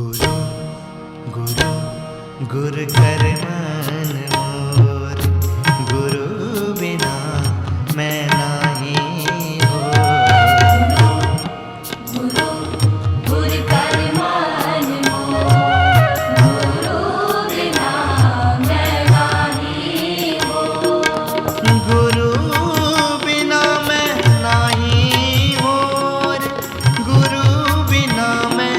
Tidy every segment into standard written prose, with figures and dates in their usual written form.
गुरु गुरु गुर कर मन मोर, गुरु बिना मैं नहीं हो। गुरु गुर कर मन मोर, गुरु बिना मैं नहीं हो। गुरु बिना मैं नहीं हो, गुरु बिना मैं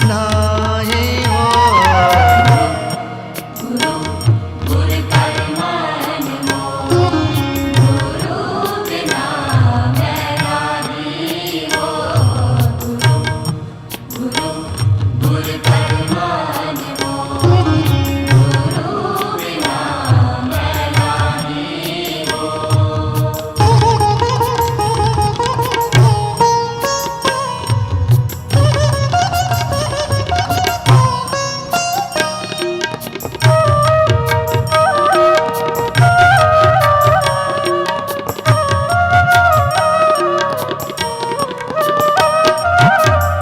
नहीं हो। गुरु गुर कर मन मोर, गुरु बिना मैं नहीं हो। गुरु गुरु गुर कर मन मोर, गुरु बिना मैं नहीं हो।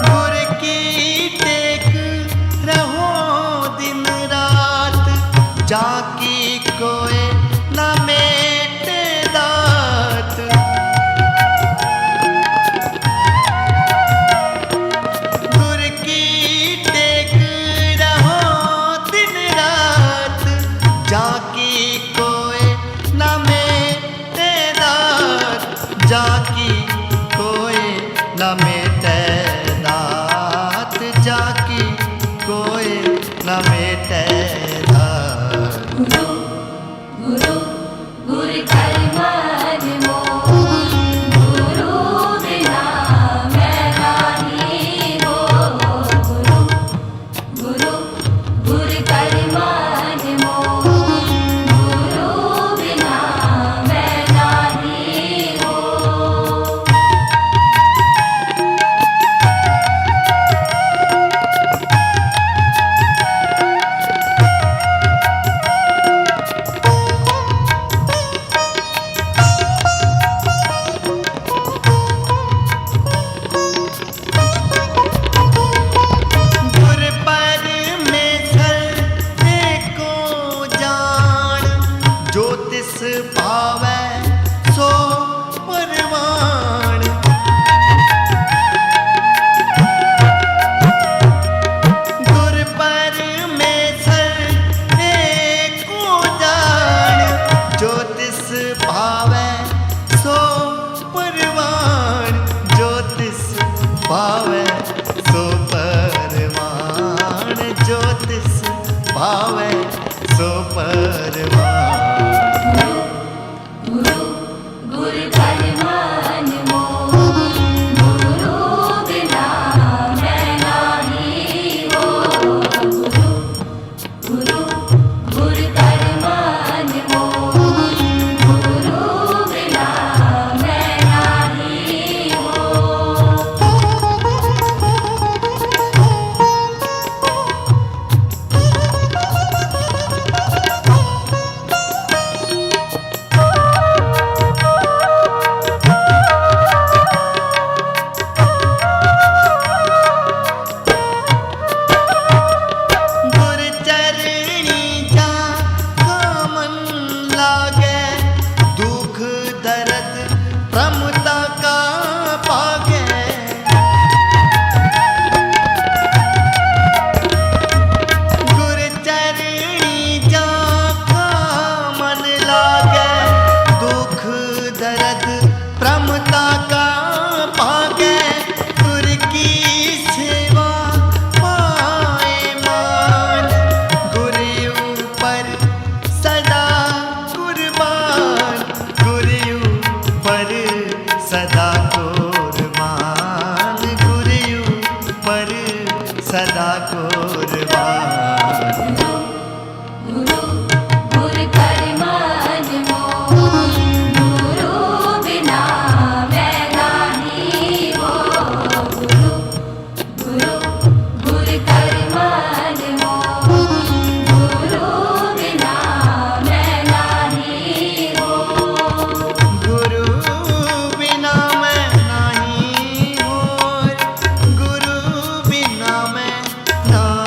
गुर की टेक रहो दिन रात, जाकी कोई न मेटे दात। गुर की टेक रहो दिन रात, जाकी कोई न मेटे दात। जाकी कोई न मेटे दात, जाकी कोई न मेटे दात। गुरु गुरु गुर कर मन मोर, गुरु बिना मैं नहीं हो। गुरु गुरु गुर कर मन मोर, गुरु बिना मैं नहीं हो। गुर परमेश्वर एको जान, ज्योतिष पावै सो परवान। गुर परमेश्वर एको जान, ज्योतिष पावै सो परवान। ज्योतिष पावै सो परवान, ज्योतिष पावै सो परवान। गुरु गुर कर मन मोर, गुरु बिना मैं नहीं हो। गुरु गुरु गुर कर मन मोर, गुरु बिना मैं नहीं हो। गुर चरणी जा मन लागे, दुख दर्द प्रमता का पागे। गुर चरणी जा मन लागे, दुख दर्द प्रमता का पागे। गुर की सेवा पाए मान, गुर ऊपर सदा कुर्बान। गुर ऊपर सदा कुर्बान, गुर ऊपर सदा कुर्बान। गुरु गुर कर मन मोर, गुरु बिना मैं नहीं हो। गुरु गुरु गुर कर मन मोर, गुरु बिना मैं नहीं हो। गुरु बिना मैं नहीं हो, गुरु बिना मैं नहीं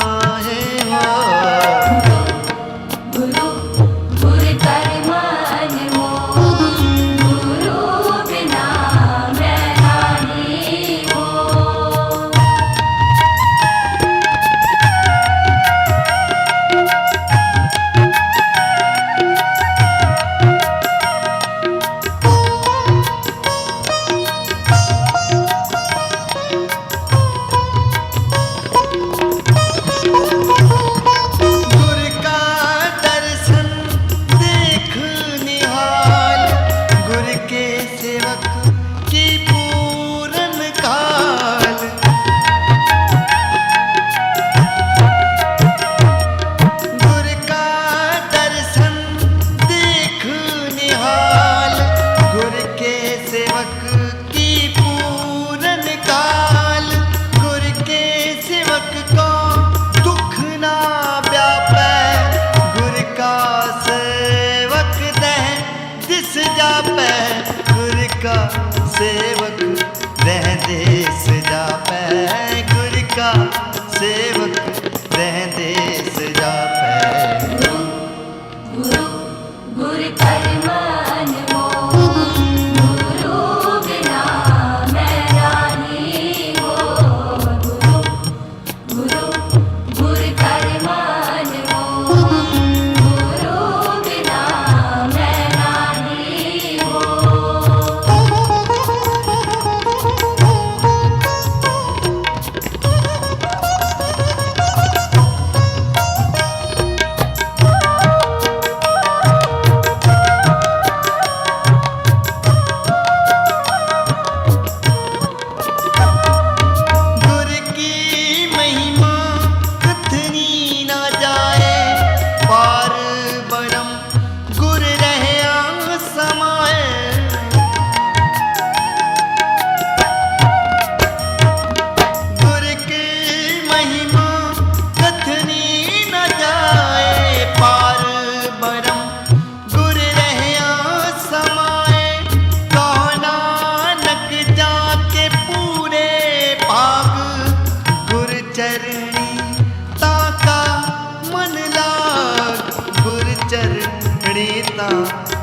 ता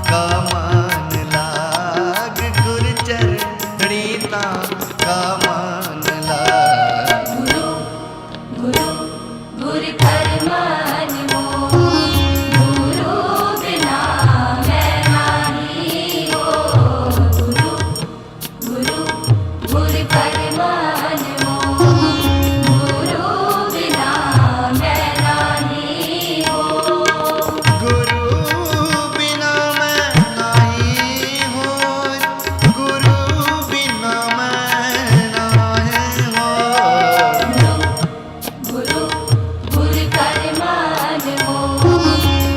का मन लाग, गुर चरणी ता का मन लाग। गुरु गुरु गुर कर मन मोह, गुरु बिना मैं नाही हो। गुरु गुरु गुर कर मन मोह, गुरु बिना मैं नाही हो। गुरु बिना मैं नाही होय, गुरु बिना मैं नाही होय। गुरु गुर कर मन मोह,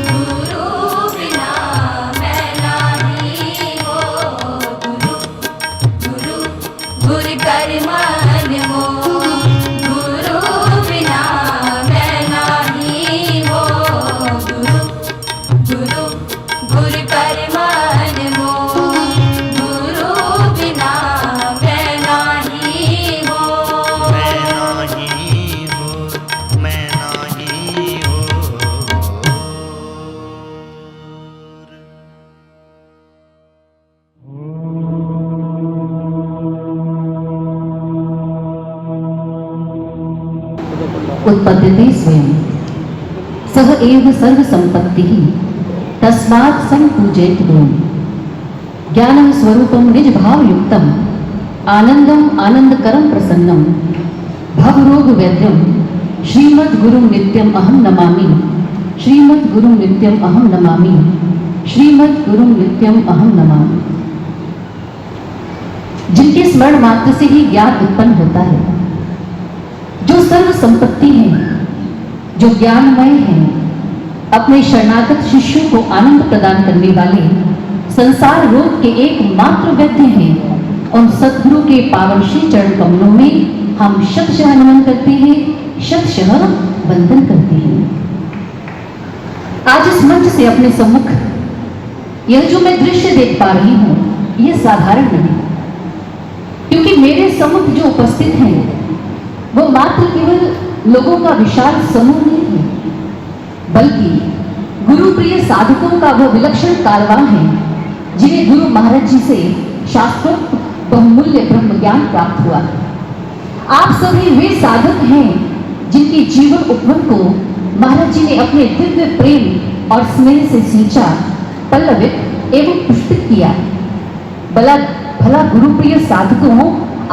गुरु बिना मैं नाही हो। गुरु गुरु गुर कर मन मोह, गुरु बिना मैं नाही हो। गुरु गुरु गुर कर मन मोह, गुरु बिना मैं नाही हो। मैं नाही हो, मैं नाही हो। उत्पद्यते स्वयं सह एव सर्व संपत्ति तस्मात् संपूजयेत गुरुं। ज्ञानं स्वरूपं निज भाव युक्तम, आनंदम आनंदकरम प्रसन्नम, भवरोग वैद्यम, श्रीमद् गुरुं नित्यम अहं नमामि, श्रीमद् गुरुं नित्यम अहं नमामि, श्रीमद् गुरुं नित्यम अहं नमामि। जिनके स्मरण मात्र से ही ज्ञान उत्पन्न होता है, जो सर्व संपत्ति है, जो ज्ञानमय है, अपने शरणागत शिष्यों को आनंद प्रदान करने वाले, संसार रोग के एकमात्र वैद्य हैं, उन सद्गुरु के पावन श्री चरण कमलों में हम शतशः नमन करते हैं, शतशः वंदन करते हैं। आज इस मंच से अपने सम्मुख यह जो मैं दृश्य देख पा रही हूं, यह साधारण नहीं, क्योंकि मेरे सम्मुख जो उपस्थित हैं वो मात्र केवल लोगों का विशाल समूह नहीं है, बल्कि गुरु प्रिय साधकों का वह विलक्षण कारवां है, जिन्हें गुरु महाराज जी से शास्त्रोक्त बहुमूल्य ब्रह्म ज्ञान प्राप्त हुआ। आप सभी वे साधक हैं जिनके जीवन उपवन को महाराज जी ने अपने दिव्य प्रेम और स्नेह से सींचा, पल्लवित एवं पुष्पित किया। भला गुरु प्रिय साधकों,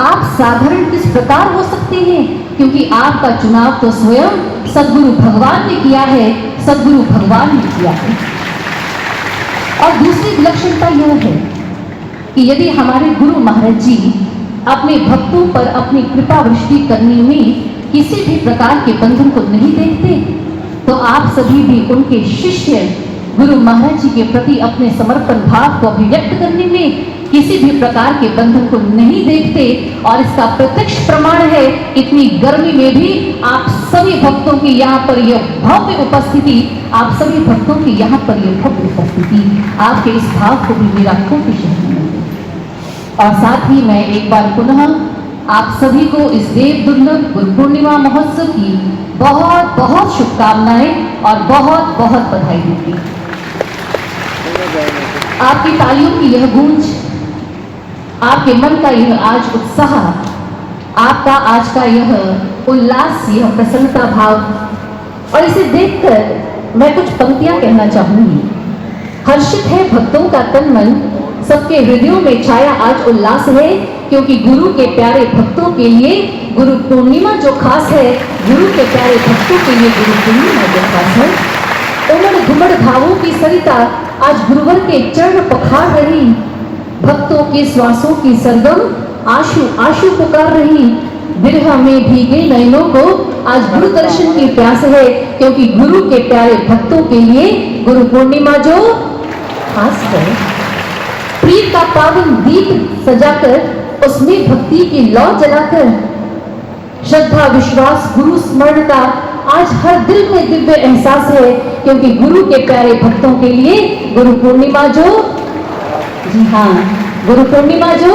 आप साधारण किस प्रकार हो सकते हैं, क्योंकि आपका चुनाव तो स्वयं सद्गुरु भगवान ने किया है, सद्गुरु भगवान ने किया है। और दूसरी विलक्षणता यह है कि यदि हमारे गुरु महाराज जी अपने भक्तों पर अपनी कृपा वृष्टि करने में किसी भी प्रकार के बंधन को नहीं देखते, तो आप सभी भी उनके शिष्य गुरु महाराज जी के प्रति अपने समर्पण भाव को अभिव्यक्त करने में किसी भी प्रकार के बंधन को नहीं देखते। और इसका प्रत्यक्ष प्रमाण है, इतनी गर्मी में भी आप सभी भक्तों की यहाँ पर यह भव्य उपस्थिति, आप सभी भक्तों की यहाँ पर यह भव्य उपस्थिति, आपके इस भाव को भी मेरा कोटिशः नमन। और साथ ही मैं एक बार पुनः आप सभी को इस देव दुर्लभ गुरु पूर्णिमा महोत्सव की बहुत बहुत शुभकामनाएं और बहुत बहुत बधाई देती हूं। आपकी तालियों की यह गूंज, आपके मन का यह आज उत्साह, आपका आज का यह उल्लास, यह प्रसन्नता भाव, और इसे देखकर मैं कुछ पंक्तियां कहना चाहूंगी। हर्षित है भक्तों का तन मन, सबके हृदयों में छाया आज उल्लास है, क्योंकि गुरु के प्यारे भक्तों के लिए गुरु पूर्णिमा जो खास है, गुरु के प्यारे भक्तों के लिए गुरु पूर्णिमा जो खास है। उमड़ घुमड़ भावों की सरिता आज गुरुवर के चरण पखार रही, भक्तों के श्वासों की सरगम आशु आशु पुकार रही। विरह में भीगे नयनों को आज गुरु दर्शन की प्यास है, क्योंकि गुरु के प्यारे भक्तों के लिए गुरु पूर्णिमा जो खास है। प्रीत का पावन दीप सजाकर उसमें भक्ति की लौ जलाकर, श्रद्धा विश्वास गुरु स्मरण का आज हर दिल में दिव्य एहसास है, क्योंकि गुरु के प्यारे भक्तों के लिए गुरु पूर्णिमा जो, जी हाँ, गुरु पूर्णिमा जो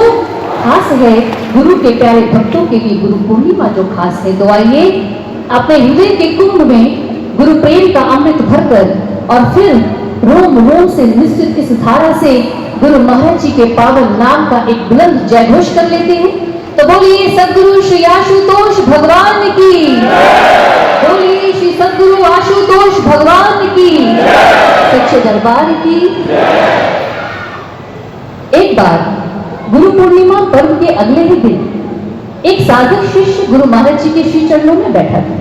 खास है, गुरु के प्यारे भक्तों के लिए गुरु पूर्णिमा जो खास है। तो आइए अपने हृदय के कुंभ में गुरु प्रेम का अमृत भरकर और फिर रोम रोम से निश्चित इस धारा से गुरु महाराज जी के पावन नाम का एक बुलंद जयघोष कर लेते हैं। तो बोलिए सदगुरु श्री आशुतोष भगवान की, बोलिए श्री सदगुरु आशुतोष भगवान की, सच्चे दरबार की। एक बार गुरु पूर्णिमा पर्व के अगले ही दिन एक साधक शिष्य गुरु महाराज जी के श्री चरणों में बैठा था।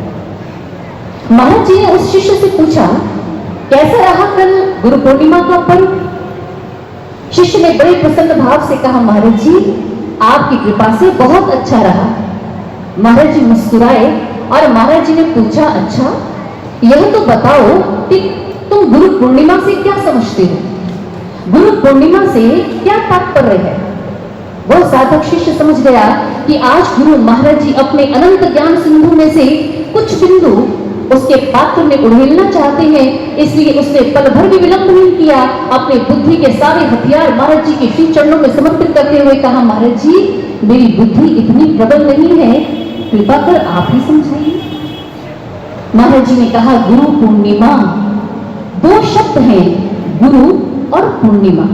महाराज जी ने उस शिष्य से पूछा, कैसा रहा कल गुरु पूर्णिमा का पर्व? शिष्य ने बड़े प्रसन्न भाव से कहा, महाराज जी आपकी कृपा से बहुत अच्छा रहा। महाराज जी मुस्कुराए और महाराज जी ने पूछा, अच्छा यह तो बताओ कि तुम गुरु पूर्णिमा से क्या समझते हो? गुरु पूर्णिमा से क्या तात्पर्य है? वो साधक शिष्य समझ गया कि आज गुरु महाराज जी अपने अनंत ज्ञान सिंधु में से कुछ बिंदु उसके पात्र में उड़ेलना चाहते हैं, इसलिए उसने पल भर भी विलंब नहीं किया। अपने बुद्धि के सारे हथियार महाराज जी के श्री चरणों में समर्पित करते हुए कहा, महाराज जी मेरी बुद्धि इतनी प्रबल नहीं है, कृपा कर आप ही समझाइए। महाराज जी ने कहा, गुरु पूर्णिमा, दो शब्द हैं, गुरु और पूर्णिमा।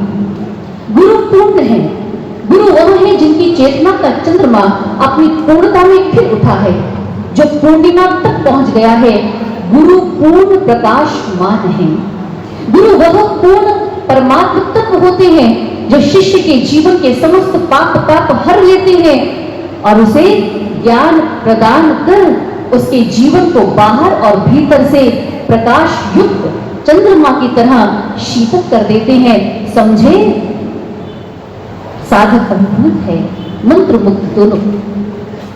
गुरु पूर्ण है, गुरु वह है जिनकी चेतना का चंद्रमा अपनी पूर्णता में फिर उठा है, जो पूर्णिमा तक पहुंच गया है। गुरु पूर्ण प्रकाशमान है। गुरु वह पूर्ण परमात्म तत्व होते हैं जो शिष्य के जीवन के समस्त पाप हर लेते हैं और उसे ज्ञान प्रदान कर उसके जीवन को बाहर और भीतर से प्रकाश युक्त चंद्रमा की तरह शीतल कर देते हैं। समझे? साधक अभिभूत है, मंत्र मुक्त दोनों।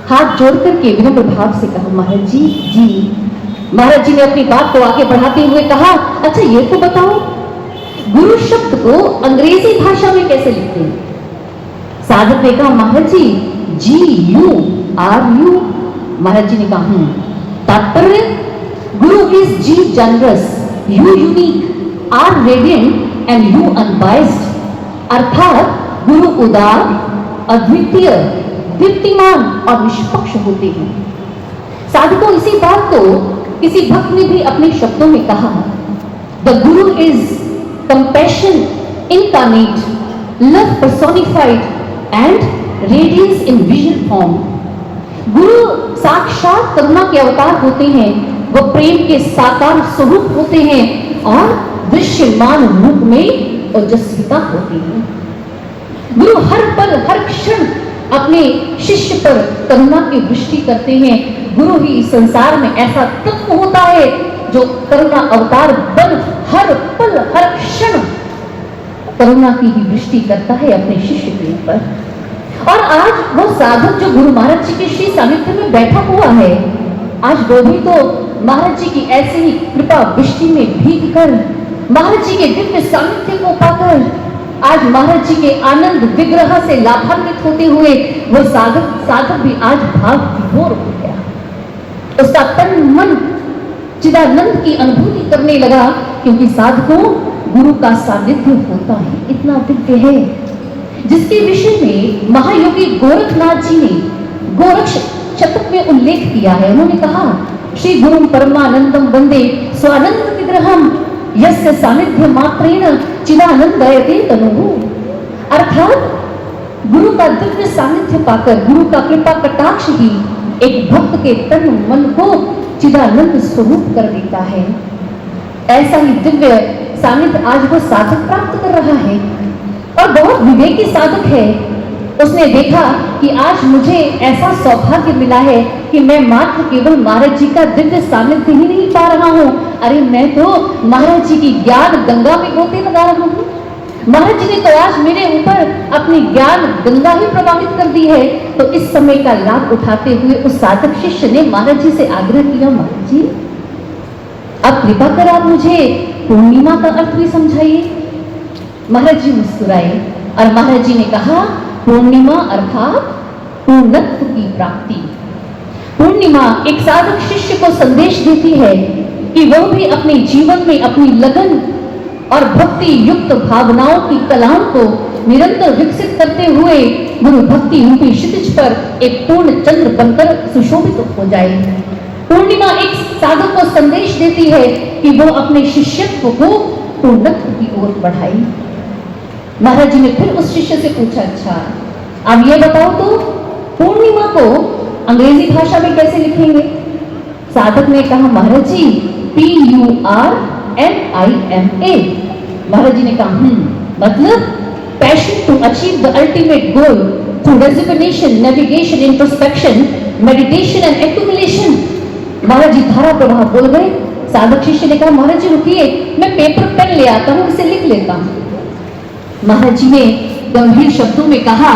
हाथ जोड़कर के विनम्र भाव से कहा, महाराज जी जी। महाराज जी ने अपनी बात को आगे बढ़ाते हुए कहा, अच्छा ये तो बताओ गुरु शब्द को अंग्रेजी भाषा में कैसे लिखते हैं? साधक ने कहा, महाराज जी GURU। महाराज जी ने कहा, तात्पर्य गुरु is G generous, U unique, R radiant and U unbiased. अर्थात गुरु उदार, अद्वितीय, दीप्तिमान और निष्पक्ष होते हैं। साधकों, इसी बात को किसी भक्त ने भी अपने शब्दों में कहा, the guru is compassion incarnate, love personified and radiance in vision form. गुरु साक्षात करुणा के अवतार होते हैं, वह प्रेम के साकार स्वरूप होते हैं और दृश्यमान रूप में ओजस्विता होती है। गुरु हर पल हर क्षण अपने शिष्य पर करुणा की वृष्टि करते हैं। गुरु ही इस संसार में ऐसा तत्व होता है जो करुणा अवतार बन हर पल हर क्षण करुणा की ही वृष्टि करता है अपने शिष्य के ऊपर। और आज वो साधक जो गुरु महाराज जी के श्री सानिध्य में बैठा हुआ है, आज वो भी तो महाराज जी की ऐसे ही कृपा वृष्टि में भीग कर, महाराज जी के दिव्य सानिध्य को पाकर, आज महाराज जी के आनंद विग्रह से लाभान्वित होते हुए वो साधक भी आज भाव विभोर हो गया। उसका तन मन चिदानंद की अनुभूति करने लगा, क्योंकि साधकों गुरु का सानिध्य होता है इतना दिव्य है, जिसके विषय में महायोगी गोरखनाथ जी ने गोरक्ष शतक में उल्लेख किया है। उन्होंने कहा, श्री गुरुम परमानंदम वंदे स्वानंद विग्रहम यस्य सानिध्य मात्रेण चिदानंदयते तनुः। अर्थात गुरु का दिव्य सानिध्य पाकर, गुरु का कृपा कटाक्ष ही एक भक्त के तन मन को चिदानंद स्वरूप कर देता है। ऐसा ही दिव्य सानिध्य आज वो साधक प्राप्त कर रहा है और बहुत विवेकी साधक है। उसने देखा कि आज मुझे ऐसा सौभाग्य मिला है कि मैं मात्र केवल महाराज जी का दिव्य सानिध्य ही नहीं पा रहा हूँ, अरे मैं तो महाराज जी की ज्ञान गंगा में गोते लगा रहा हूँ। महाराज जी ने तो आज मेरे ऊपर अपनी ज्ञान गंगा ही प्रवाहित कर दी है। तो इस समय का लाभ उठाते हुए उस साधक शिष्य ने महाराज जी से आग्रह किया, महाराज जी अब कृपा कर आप मुझे पूर्णिमा का अर्थ भी समझाइए। महाराज जी मुस्कुराए और महाराज जी ने कहा, पूर्णिमा अर्थात पूर्णत्व की प्राप्ति। पूर्णिमा एक साधक शिष्य को संदेश देती है कि वह भी अपने जीवन में अपनी लगन और भक्ति युक्त भावनाओं की कलाओं को निरंतर विकसित करते हुए गुरु भक्ति रूपी क्षितिज पर एक पूर्ण चंद्र बनकर सुशोभित हो जाए। पूर्णिमा एक साधक को संदेश देती है कि वो अपने शिष्यत्व को पूर्णत्व की ओर बढ़ाई। महाराज जी ने फिर उस शिष्य से पूछा, अच्छा अब ये बताओ तो पूर्णिमा को अंग्रेजी भाषा में कैसे लिखेंगे? साधक ने कहा, महाराज जी PURNIMA। महाराज जी ने कहा, मतलब passion to achieve the ultimate goal through resignation, navigation, introspection, meditation and accumulation. Maharaj ji धारा प्रवाह बोल गए। साधक शिष्य ने कहा, महाराज जी रुकिए, मैं पेपर पेन ले आता हूं, इसे लिख लेता हूं। महाराज जी ने गंभीर शब्दों में कहा,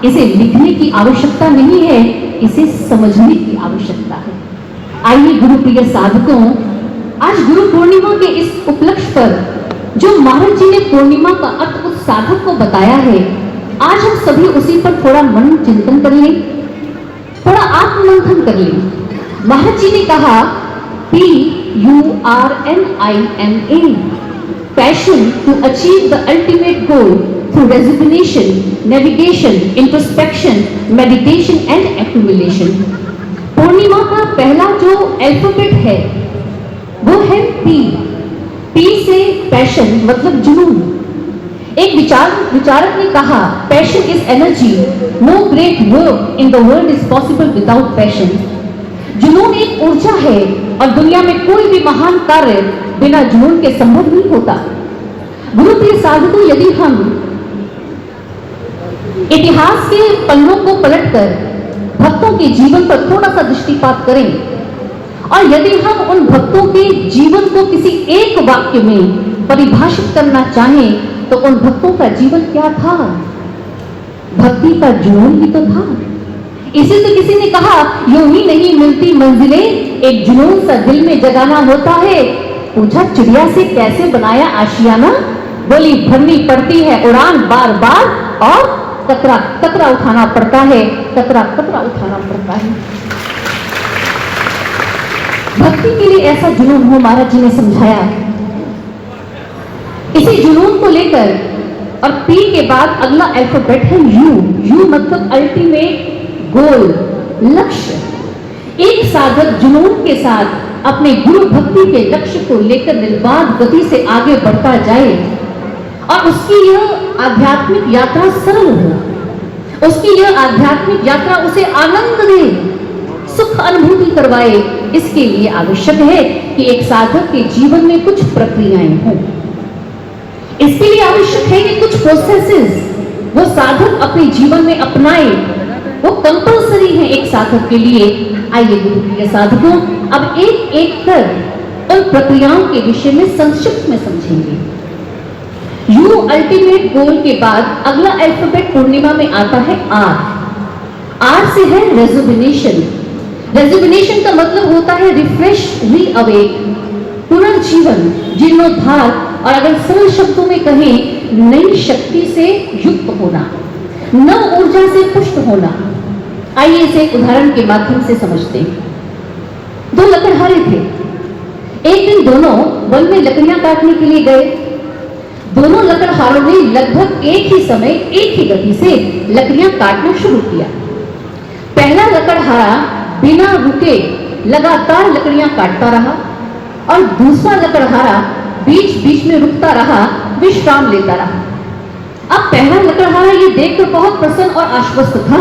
इसे लिखने की आवश्यकता नहीं है, इसे समझने की आवश्यकता है। आइए गुरु प्रिय साधकों, आज गुरु पूर्णिमा के इस उपलक्ष्य पर जो महाराज जी ने पूर्णिमा का अर्थ उस साधक को बताया है, आज हम सभी उसी पर थोड़ा मन चिंतन कर लें, थोड़ा आत्ममंथन कर लें। महाराज जी ने कहा PURNIMA, passion to achieve the ultimate goal through resignation, navigation, introspection, meditation and accumulation। Purnima का पहला जो अल्फाबेट है वो है P। P से पैशन मतलब जुनून। एक विचारक ने कहा, passion is energy, no great work in the world is possible without passion. जुनून एक ऊर्जा है और दुनिया में कोई भी महान कार्य बिना जुनून के संभव नहीं होता। गुरु प्रिय साधकों, यदि हम इतिहास के पन्नों को पलटकर भक्तों के जीवन पर थोड़ा सा दृष्टिपात करें और यदि हम उन भक्तों के जीवन को किसी एक वाक्य में परिभाषित करना चाहें तो उन भक्तों का जीवन क्या था? भक्ति का जुनून ही तो था। इसी तो किसी ने कहा, यूं ही नहीं मिलती मंजिलें, एक जुनून सा दिल में जगाना होता है। पूछा, चिड़िया से कैसे बनाया आशियाना? बोली, भरनी पड़ती है उड़ान बार बार और कतरा कतरा उठाना पड़ता है, कतरा कतरा उठाना पड़ता है। भक्ति के लिए ऐसा जुनून हो, महाराज जी ने समझाया। इसी जुनून को लेकर और P के बाद अगला अल्फाबेट है U। U मतलब अल्टीमेट गोल, लक्ष्य। एक साधक जुनून के साथ अपने गुरु भक्ति के लक्ष्य को लेकर निर्बाध गति से आगे बढ़ता जाए और उसकी यह आध्यात्मिक यात्रा सरल हो, उसकी यह आध्यात्मिक यात्रा उसे आनंद दे, सुख अनुभूति करवाए, इसके लिए आवश्यक है कि एक साधक के जीवन में कुछ प्रक्रियाएं हों। इसके लिए आवश्यक है कि कुछ प्रोसेसेस वो साधक अपने जीवन में अपनाए, वो कंपल्सरी है एक साधक के लिए। आइए गुरु प्रिय साधकों, अब एक एक कर उन प्रक्रियाओं के विषय में संक्षिप्त में समझेंगे। यू अल्टीमेट गोल के बाद अगला अल्फाबेट पूर्णिमा में आता है R। R से है रेजुविनेशन। रेजुविनेशन का मतलब होता है रिफ्रेश, रीअवेक, पुनर्जीवन, जीर्णोद्धार और अगर सरल शब्दों में कहें, नई शक्ति से युक्त होना, नव ऊर्जा से पुष्ट होना। आइए इसे एक उदाहरण के माध्यम से समझते हैं। दो लकड़हारे थे। एक दिन दोनों वन में लकड़ियां काटने के लिए गए। दोनों लकड़हारों ने लगभग एक ही समय एक ही गति से लकड़ियां काटना शुरू किया। पहला लकड़हारा बिना रुके लगातार लकड़ियां काटता रहा और दूसरा लकड़हारा बीच बीच में रुकता रहा, विश्राम लेता रहा। अब पहला लकड़हारा ये देखकर बहुत प्रसन्न और आश्वस्त था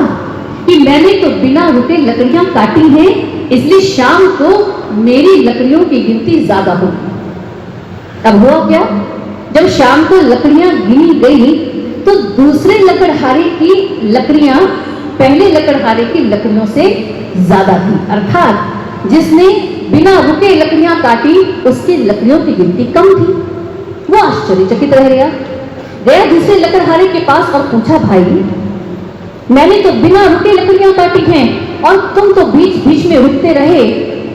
कि मैंने तो बिना रुके लकड़ियां काटी हैं, इसलिए शाम को मेरी लकड़ियों की गिनती ज्यादा होगी। अब हुआ क्या, जब शाम को लकड़ियां गिनी गई तो दूसरे लकड़हारे की लकड़ियां पहले लकड़हारे की लकड़ियों से ज्यादा थी, अर्थात जिसने बिना रुके लकड़ियां काटी उसकी लकड़ियों की गिनती कम थी। वो आश्चर्यचकित रह गया दूसरे लकड़हारे के पास और पूछा, भाई मैंने तो बिना रुके लकड़ियां काटी हैं और तुम तो बीच बीच में रुकते रहे।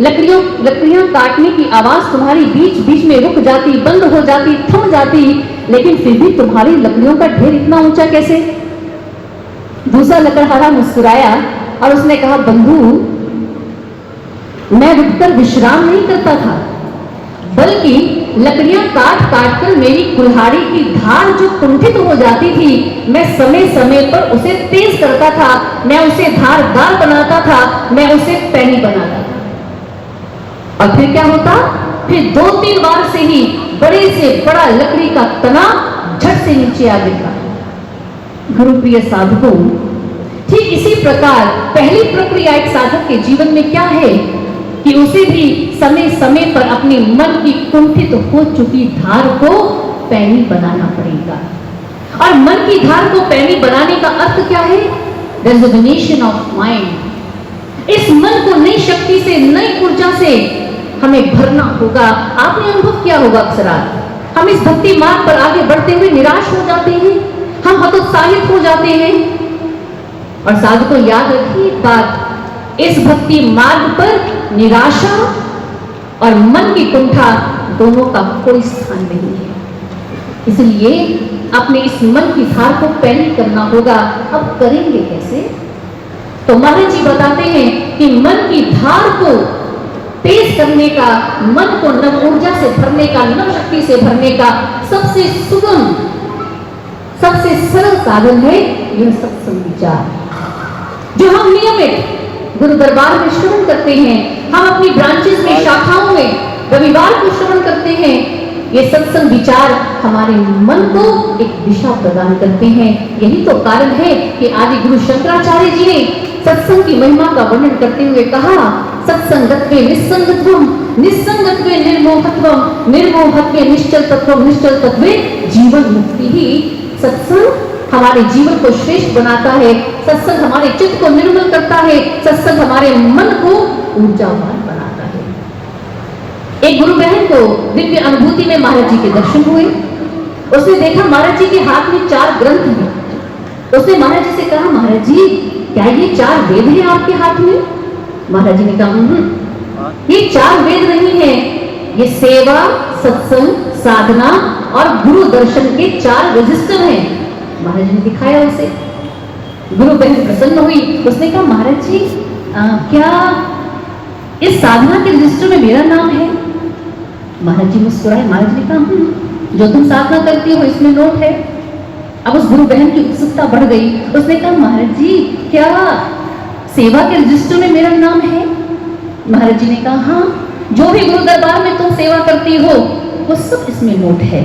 लकड़ियां काटने की आवाज तुम्हारी बीच बीच में रुक जाती, बंद हो जाती, थम जाती, लेकिन फिर भी तुम्हारी लकड़ियों का ढेर इतना ऊंचा कैसे? दूसरा लकड़हारा मुस्कुराया और उसने कहा, बंधु मैं रुककर विश्राम नहीं करता था, बल्कि लकड़ियां काट काट कर मेरी कुल्हाड़ी की धार जो कुंठित हो जाती थी, मैं समय समय पर उसे तेज करता था, मैं उसे धारदार बनाता था, मैं उसे पैनी बनाता था। और फिर क्या होता, फिर 2-3 बार से ही बड़े से बड़ा लकड़ी का तना झट से नीचे आ गिरता। गुरु प्रिय साधकों, ठीक इसी प्रकार पहली प्रक्रिया एक साधक के जीवन में क्या है कि उसे भी समय समय पर अपने मन की कुंठित हो चुकी धार को पैनी बनाना पड़ेगा। और मन की धार को पैनी बनाने का अर्थ क्या है? Rejuvenation of mind. इस मन को नई शक्ति से, नई ऊर्जा से हमें भरना होगा। आपने अनुभव किया होगा अक्सर हम इस भक्ति मार्ग पर आगे बढ़ते हुए निराश हो जाते हैं, हम हतोत्साहित हो जाते हैं। और साधकों याद रखिए एक बात, इस भक्ति मार्ग पर निराशा और मन की कुंठा दोनों का कोई स्थान नहीं है। इसलिए अपने इस मन की धार को पैनी करना होगा। अब करेंगे कैसे? तो महाराज जी बताते हैं कि मन की धार को तेज करने का, मन को नव ऊर्जा से भरने का, नव शक्ति से भरने का सबसे सुगम, सबसे सरल साधन है यह सत्संग विचार, जो हम नियमित गुरु दरबार में श्रवण करते हैं। हम अपनी ब्रांचेस में, शाखाओं में रविवार को श्रवण करते हैं। ये सत्संग विचार हमारे मन को एक दिशा प्रदान करते हैं। यही तो कारण है कि आदि गुरु शंकराचार्य जी ने सत्संग की महिमा का वर्णन करते हुए कहा, सत्संगत्वे निस्संगत्वम, निस्संगत्वे निर्मोहत्वम, निर्मोहत्वे निश्चल तत्वम, निश्चल तत्वे जीवन मुक्ति। ही सत्संग हमारे जीवन को श्रेष्ठ बनाता है, सत्संग हमारे चित्त को निर्मल करता है, सत्संग हमारे मन को ऊर्जावान बनाता है। एक गुरु बहन को दिव्य अनुभूति में महाराज जी के दर्शन हुए। उसने देखा महाराज जी के हाथ में 4 ग्रंथ हैं। उसने महाराज जी से कहा, महाराज जी क्या ये 4 वेद हैं आपके हाथ में? महाराज जी ने कहा, ये 4 वेद नहीं है, ये सेवा, सत्संग, साधना और गुरु दर्शन के 4 रजिस्टर हैं। महाराज जी ने दिखाया उसे। गुरु बहन प्रसन्न हुई। उसने कहा, महाराज जी क्या इस साधना के रजिस्टर में मेरा नाम है? महाराज जी मुस्कुराए। महाराज जी ने कहा, जो तुम साधना करती हो इसमें नोट है। अब उस गुरु बहन की उत्सुकता बढ़ गई। उसने कहा, महाराज जी क्या सेवा के रजिस्टर में मेरा नाम है? महाराज जी ने कहा, हाँ, जो भी गुरु दरबार में तुम सेवा करती हो वो सब इसमें नोट है।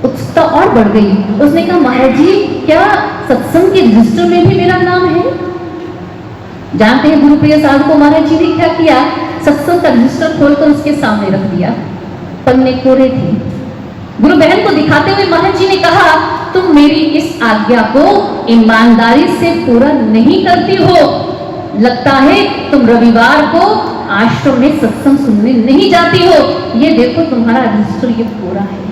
उत्सुकता और बढ़ गई। उसने कहा, महाराज जी क्या सत्संग के रजिस्टर में भी मेरा नाम है? जानते हैं गुरुप्रिय साधकों, महाराज जी ने क्या किया? सत्संग का रजिस्टर खोलकर उसके सामने रख दिया। पन्ने कोरे थे। गुरु बहन को दिखाते हुए महाराज जी ने कहा, तुम मेरी इस आज्ञा को ईमानदारी से पूरा नहीं करती हो। लगता है तुम रविवार को आश्रम में सत्संग सुनने नहीं जाती हो। ये देखो तुम्हारा रजिस्टर ये पूरा है।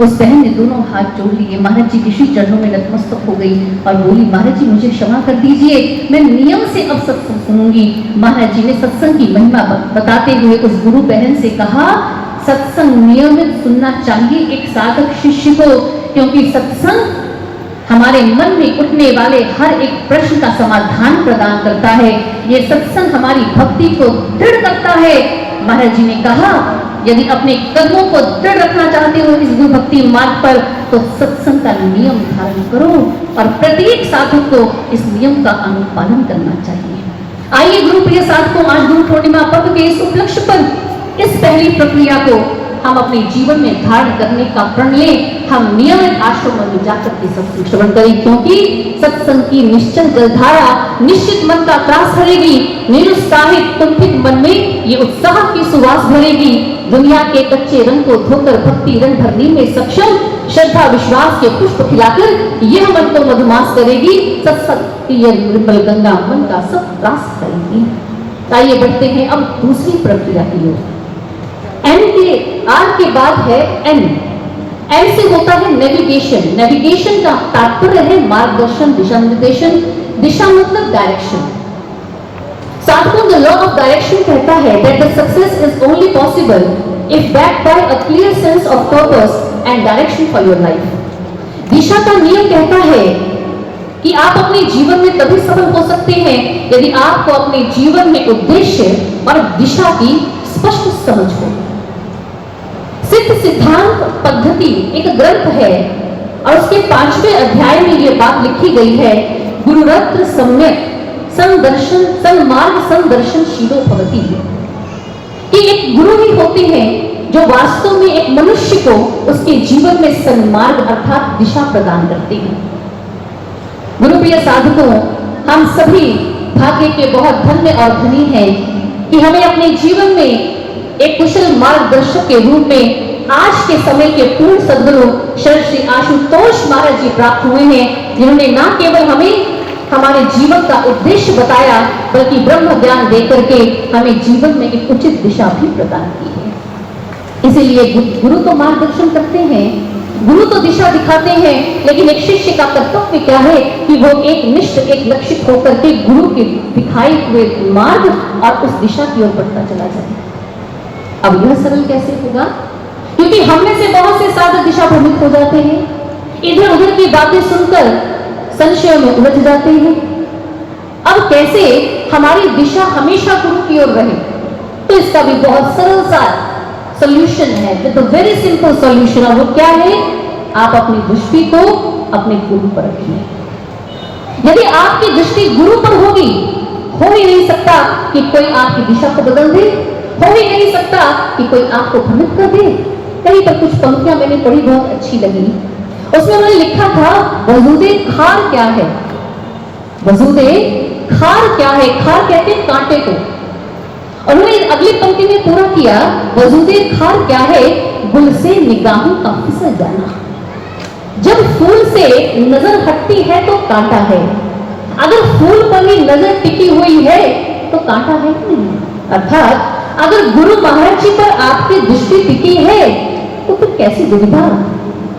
उस बहन ने दोनों हाथ जोड़ लिए, महाराज जी के श्री चरणों में नतमस्तक हो गई और बोली, महाराज जी मुझे क्षमा कर दीजिए, मैं नियम से अब सत्संग सुनूंगी। महाराज जी ने सत्संग की महिमा बताते हुए उस गुरु बहन से कहा, सत्संग नियमित सुनना चाहिए एक साधक शिष्य को, क्योंकि सत्संग हमारे मन में उठने वाले हर एक प्रश्न का समाधान प्रदान करता है। ये सत्संग हमारी भक्ति को दृढ़ करता है। महाराज जी ने कहा, यदि अपने कदमों को दृढ़ रखना चाहते हो इस गुरु भक्ति मार्ग पर, तो सत्संग का नियम धारण करो और प्रत्येक साधक को इस नियम का अनुपालन करना चाहिए। आइए गुरुप्रिय साधकों, आज गुरु पूर्णिमा पर्व के इस उपलक्ष्य पर इस पहली प्रक्रिया को हम अपने जीवन में धारण करने का प्रण लें। हम नियमित आश्रमों में जाकर के सत्संग श्रवण करें, क्योंकि सत्संग की निश्चल जलधारा निश्चित मन का त्रास भरेगी। निरुत्साहित कुंठित मन में ये उत्साह की सुवास भरेगी। दुनिया के कच्चे रंग को धोकर भक्ति रंग भरने में सक्षम श्रद्धा विश्वास के पुष्प खिलाकर यह मन को मधुमास करेगी। सत्संग की यह निर्मल गंगा मन का सब त्रास करेगी। आइए बढ़ते हैं अब दूसरी प्रक्रिया की ओर। एन के आर के बाद है एन। एन से होता है नेविगेशन। नेविगेशन का तात्पर्य है मार्गदर्शन, दिशा निर्देशन। दिशा मतलब डायरेक्शन। साधकों, द लॉ ऑफ डायरेक्शन कहता है that the success is only possible if backed by a clear sense of purpose and direction for your life. दिशा का नियम कहता है कि आप अपने जीवन में तभी सफल हो सकते हैं यदि आपको अपने जीवन में उद्देश्य और दिशा की स्पष्ट समझ हो। सिद्ध सिद्धांत पद्धति एक ग्रंथ है और उसके 5वें अध्याय में यह बात लिखी गई है, गुरुरत्र सम्यक संदर्शन सन्मार्ग संदर्शन शीलो भवति, कि एक गुरु ही होते हैं जो वास्तव में एक मनुष्य को उसके जीवन में सन्मार्ग अर्थात दिशा प्रदान करते हैं। गुरुप्रिय साधकों, हम सभी भाग्य के बहुत धन्य और धनी हैं कि हमें अपने जीवन में एक कुशल मार्गदर्शक के रूप में आज के समय के पूर्ण सद्गुरु श्री आशुतोष महाराज जी प्राप्त हुए हैं, जिन्होंने न केवल हमें हमारे जीवन का उद्देश्य बताया बल्कि ब्रह्म ज्ञान देकर के हमें जीवन में एक उचित दिशा भी प्रदान की है। इसीलिए गुरु तो मार्गदर्शन करते हैं, गुरु तो दिशा दिखाते हैं, लेकिन एक शिष्य का कर्तव्य क्या है कि वो एक निष्ठ, एक लक्षित होकर के गुरु के दिखाए हुए मार्ग और उस दिशा की ओर बढ़ता चला जाए। अब यह सरल कैसे होगा? क्योंकि हम में से बहुत से साधक दिशा भ्रमित हो जाते हैं, इधर उधर की बातें सुनकर संशयों में उलझ जाते हैं। अब कैसे हमारी दिशा हमेशा गुरु की ओर रहे? तो इसका भी बहुत सरल सा सॉल्यूशन है, with a very simple solution. और वो क्या है? आप अपनी दृष्टि को अपने गुरु पर रखिए। यदि आपकी दृष्टि गुरु पर होगी, हो ही नहीं सकता कि कोई आपकी दिशा को बदल दे, हो ही नहीं सकता कि कोई आपको भ्रमित कर दे। कहीं पर कुछ पंक्तियां मैंने पढ़ी, बहुत अच्छी लगी। उसमें उन्होंने लिखा था, वजूदे खार क्या है? वजूदे खार क्या है? खार कहते हैं कांटे को। और उन्होंने अगली पंक्ति में पूरा किया, वजूदे खार क्या है? गुल से निगाहों का फिसल जाना। जब फूल से नजर हटती है तो कांटा है, अगर फूल पर ही नजर टिकी हुई है तो कांटा है नहीं। अर्थात अगर गुरु महाराज जी पर आपकी दृष्टि टिकी है तो फिर कैसी दुविधा,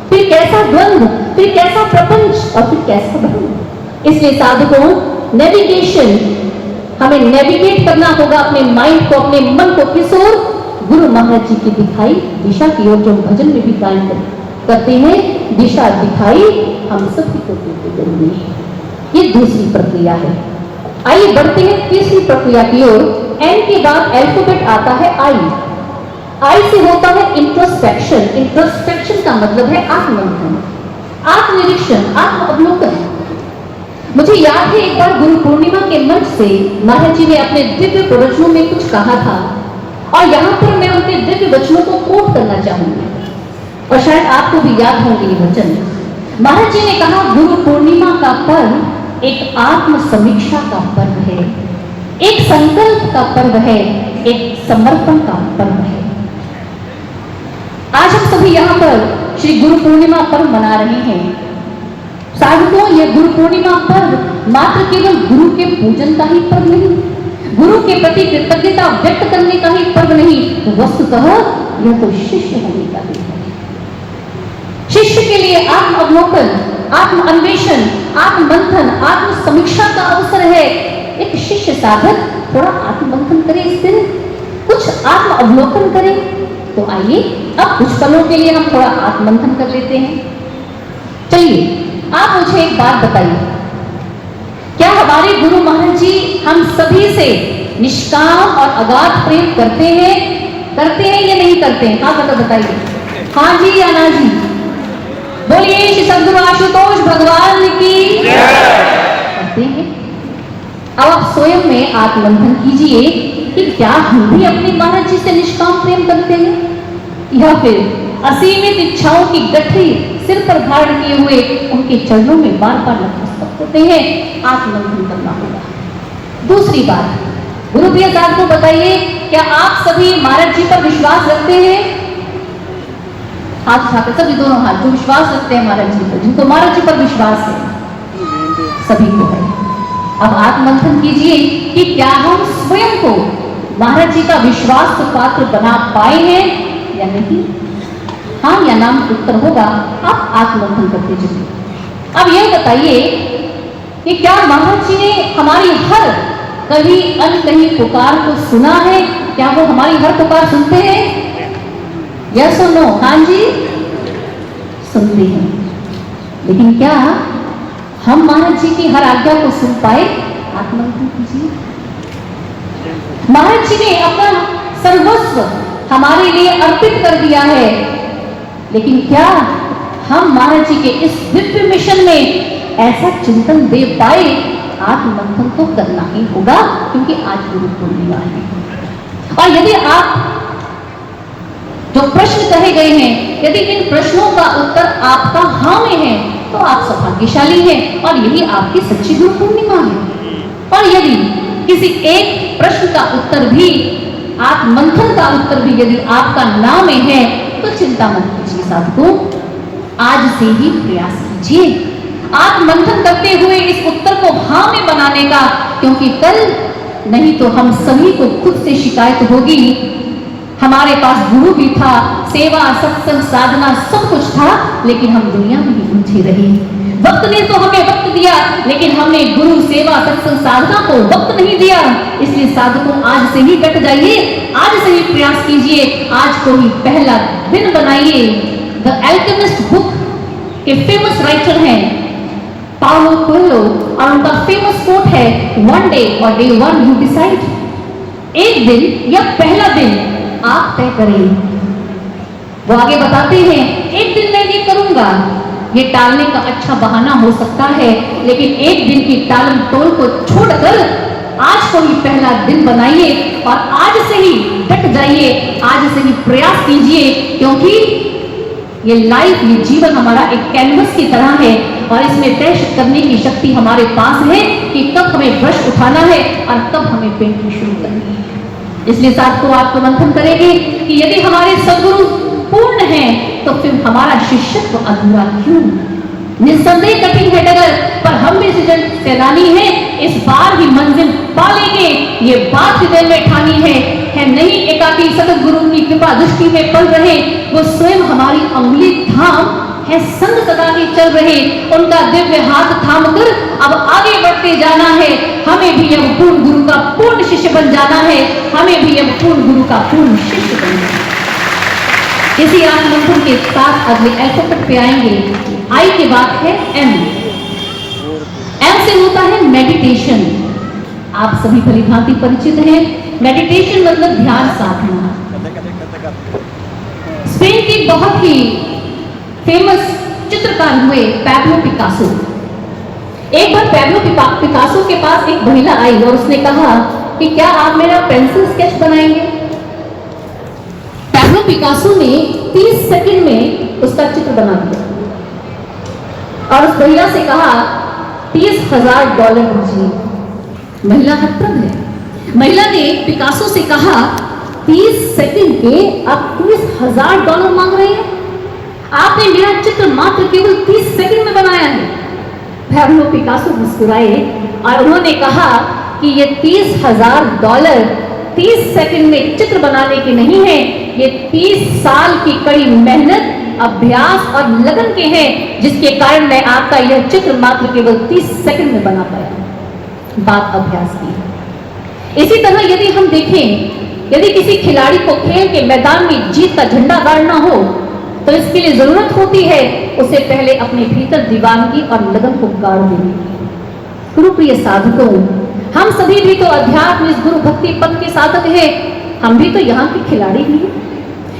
फिर कैसा द्वंद्व, फिर कैसा प्रपंच और फिर कैसा भ्रम। इसलिए साधकों, नेविगेशन, हमें नेविगेट करना होगा अपने माइंड को, अपने मन को किस ओर? गुरु महाराज जी की दिखाई दिशा की ओर, जो भजन में भी गायन करते हैं, दिशा दिखाई हम सभी को जरूरी है। ये दूसरी प्रक्रिया है। आइए बढ़ते हैं तीसरी प्रक्रिया की ओर। एन के बाद अल्फाबेट आता है आई। आई से होता है इंट्रोस्पेक्शन। इंट्रोस्पेक्शन का मतलब है आत्ममंथन, आत्मनिरीक्षण, आत्म अवलोकन। मुझे याद है एक बार गुरु पूर्णिमा के मंच से महाराज जी ने अपने दिव्य प्रवचनों में कुछ कहा था, और यहाँ पर मैं उनके दिव्य वचनों को कोट करना चाहूंगी, और शायद आपको भी याद होंगे ये वचन। महाराज जी ने कहा, गुरु पूर्णिमा का पर्व एक आत्म समीक्षा का पर्व है, एक संकल्प का पर्व है, एक समर्पण का पर्व है। आज हम सभी यहाँ पर श्री गुरु पूर्णिमा पर्व मना रहे हैं। साधकों, यह गुरु पूर्णिमा पर्व मात्र केवल गुरु के पूजन का ही पर्व नहीं, गुरु के प्रति कृतज्ञता व्यक्त करने का ही पर्व नहीं, वस्तुतः यह तो शिष्य होने का भी है। शिष्य के लिए आत्म अवलोकन, आत्म अन्वेषण, आत्म मंथन, आत्म समीक्षा का अवसर है। एक शिष्य साधक थोड़ा आत्म मंथन करे, इस दिन कुछ आत्म अवलोकन करे। तो आइए अब कुछ पलों के लिए हम थोड़ा आत्म मंथन कर लेते हैं। चलिए, आप मुझे एक बात बताइए, क्या हमारे गुरु महाराज जी हम सभी से निष्काम और अगाध प्रेम करते हैं या नहीं करते हैं? हाँ बताइए, हाँ जी या ना जी? बोलिए श्री सद्गुरु आशुतोष भगवान की करते हैं। अब आप स्वयं में आत्ममंथन कीजिए कि क्या हम भी अपने महाराज जी से निष्काम प्रेम करते हैं, या फिर असीमित इच्छाओं की गठरी सिर पर धारण किए हुए उनके चरणों में बार बार नतमस्तक होते हैं? आत्ममंथन करना होगा। दूसरी बात, गुरु प्रिय साहब को बताइए, क्या आप सभी महाराज जी पर विश्वास रखते हैं? हाथ उठाकर सभी, दोनों हाथ, जो विश्वास रखते हैं महाराज जी पर, जिनको महाराज जी पर विश्वास है, सभी को है। अब आत्ममंथन कीजिए कि क्या हम स्वयं को महाराज जी का विश्वास पात्र बना पाए हैं या नहीं? हाँ या ना उत्तर होगा। आप आत्ममंथन करते चलिए। अब यह बताइए कि क्या महाराज जी ने हमारी हर कहीं अनकहीं पुकार को सुना है? क्या वो हमारी हर पुकार सुनते हैं? यस और नो? हाँ जी, सुनते हैं। लेकिन क्या हम महाराज जी की हर आज्ञा को सुन पाए? आत्ममंथन कीजिए। महाराज जी ने अपना सर्वस्व हमारे लिए अर्पित कर दिया है, लेकिन क्या हम महाराज जी के इस दिव्य मिशन में ऐसा चिंतन दे पाए? आत्ममंथन तो करना ही होगा, क्योंकि आज गुरु पूर्णिमा है। और यदि आप जो प्रश्न कहे गए हैं, यदि इन प्रश्नों का उत्तर आपका हाँ में है तो आप सौभाग्यशाली हैं और यही आपकी सच्ची गुरु पूर्णिमा है। और यदि किसी एक प्रश्न का उत्तर भी, आत्ममंथन का उत्तर भी यदि आपका ना में है तो चिंता मत कीजिए साधकों, आज से ही प्रयास कीजिए आत्ममंथन करते हुए इस उत्तर को हाँ में बनाने का, क्योंकि कल नहीं तो हम सभी को खुद से शिकायत होगी, हमारे पास गुरु भी था, सेवा सत्संग साधना सब कुछ था, लेकिन हम दुनिया में ही उलझे रहे। वक्त ने तो हमें वक्त दिया, लेकिन हमने गुरु सेवा सत्संग साधना को वक्त नहीं दिया। इसलिए साधकों आज से ही डट जाइए, आज से ही प्रयास कीजिए, आज को ही पहला दिन बनाइए। द एल्केमिस्ट बुक के फेमस राइटर हैं पाउलो कोएल्हो और उनका फेमस कोट है, वन डे और डे वन यू डिसाइड। एक दिन या पहला दिन आप तय करें। वो आगे बताते हैं, एक दिन मैं ये करूंगा, ये टालने का अच्छा बहाना हो सकता है, लेकिन एक दिन की टालम टोल को छोड़कर आज को ही पहला दिन बनाइए और आज से ही डट जाइए, आज से ही प्रयास कीजिए, क्योंकि ये लाइफ, ये जीवन हमारा एक कैनवस की तरह है और इसमें तय करने की शक्ति हमारे पास है कि कब हमें ब्रश उठाना है और कब हमें पेंटिंग शुरू करनी है। इसलिए साथ को आपको मंथन करेंगे कि यदि हमारे सद्गुरु पूर्ण हैं तो फिर हमारा शिष्यत्व अधूरा क्यों? निस्संदेह कठिन है डगर, पर हम भी सेनानी हैं, इस बार भी मंजिल पा लेंगे, ये बात हृदय में ठानी है नहीं एकाकी सतगुरु की कृपा दृष्टि में पल रहे, वो स्वयं हमारी अंगुली थाम है, संग सदा ही चल रहे, उनका दिव्य हाथ थाम कर अब आगे बढ़ते जाना है, हमें भी अब पूर्ण गुरु का पूर्ण शिष्य बन जाना है, हमें भी अब पूर्ण गुरु का पूर्ण शिष्य बनना है। इसी आत्ममंथन के साथ अगले अल्फाबेट पे आएंगे। आई के बाद है एम। एम से होता है मेडिटेशन। आप सभी भली भांति परिचित हैं, मेडिटेशन मतलब ध्यान साधना। स्पेन के बहुत ही फेमस चित्रकार हुए पैब्लो पिकासो। एक बार पैब्लो पिकासो के पास एक महिला आई और उसने कहा कि क्या आप मेरा पेंसिल स्केच बनाएंगे? पैब्लो पिकासो ने 30 सेकंड में उसका चित्र बना दिया और उस महिला से कहा $30,000 दीजिए। महिला हतप्रभ है। महिला ने पिकासो से कहा 30 सेकंड के आप $30,000 मांग रहे हैं? आपने मेरा चित्र मात्र केवल 30 सेकंड में बनाया है। पैब्लो पिकासो मुस्कुराए और उन्होंने कहा कि ये $30,000 30 सेकंड में चित्र बनाने की नहीं है, ये 30 साल की कड़ी मेहनत, अभ्यास और लगन के हैं, जिसके कारण मैं आपका यह चित्र मात्र केवल 30 सेकंड में बना पाया। बात अभ्यास की है। इसी तरह यदि हम देखें, यदि किसी खिलाड़ी को खेल के मैदान में जीत का झंडा गाड़ना हो तो इसके लिए जरूरत होती है उसे पहले अपने भीतर दीवानगी और लगन को गाड़ देने की। गुरु प्रिय साधकों, हम सभी भी तो अध्यात्म इस गुरु भक्ति पद के साधक हैं, हम भी तो यहाँ के खिलाड़ी भी हैं।